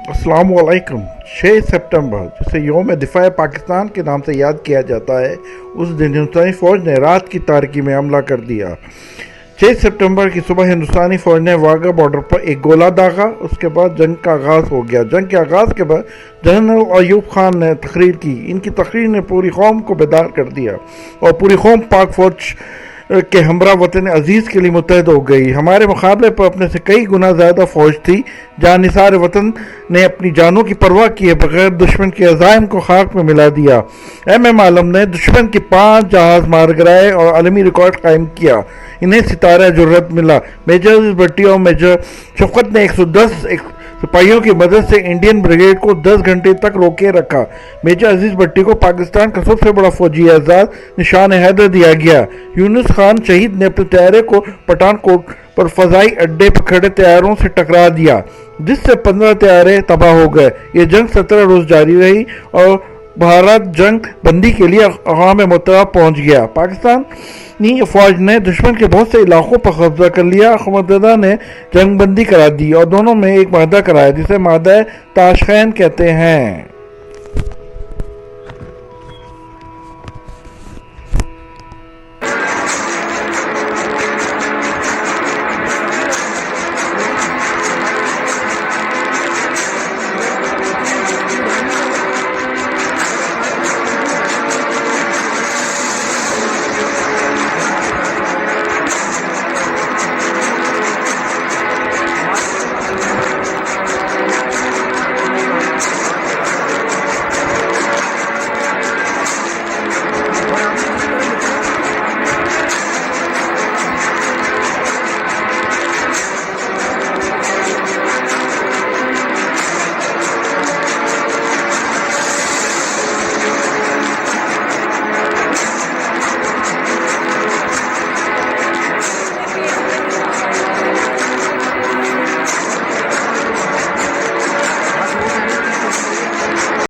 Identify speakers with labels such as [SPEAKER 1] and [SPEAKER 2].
[SPEAKER 1] अस्सलाम वालेकुम। 6 सितंबर जिसे योम दिफा पाकिस्तान के नाम से याद किया जाता है, उस दिन हिंदुस्तानी फ़ौज ने रात की तारकी में हमला कर दिया। 6 सितंबर की सुबह हिंदुस्तानी फ़ौज ने वाघा बॉर्डर पर एक गोला दागा। उसके बाद जंग का आगाज़ हो गया। जंग के आगाज़ के बाद जनरल अयूब खान ने तकरीर की। इनकी तकरीर ने पूरी कौम को बेदार कर दिया और पूरी कौम पाक फ़ौज के हमरा वतन अजीज़ के लिए मुतहद हो गई। हमारे मुकाबले पर अपने से कई गुना ज़्यादा फ़ौज थी, जहाँ निसार वतन ने अपनी जानों की परवाह किए बगैर दुश्मन के अज़ाइम को खाक में मिला दिया। एम आलम ने दुश्मन के 5 जहाज़ मार गिराए और आलमी रिकॉर्ड कायम किया। इन्हें सितारा जुर्रत मिला। मेजर भट्टी और मेजर शफकत ने 110 सिपाहियों की मदद से इंडियन ब्रिगेड को 10 घंटे तक रोके रखा। मेजर अजीज भट्टी को पाकिस्तान का सबसे बड़ा फौजी एजाज निशान हैदर दिया गया। यूनुस खान शहीद ने अपने तैयारे को पठानकोट पर फजाई अड्डे पर खड़े तैयारों से टकरा दिया, जिससे 15 तैयारे तबाह हो गए। ये जंग 17 रोज जारी रही और भारत जंग बंदी के लिए अक़वाम मुत्तहिदा पहुंच गया। पाकिस्तानी फौज ने दुश्मन के बहुत से इलाकों पर कब्जा कर लिया। अक़वाम मुत्तहिदा ने जंग बंदी करा दी और दोनों में एक माहदा कराया, जिसे माहदा ताशखैन कहते हैं।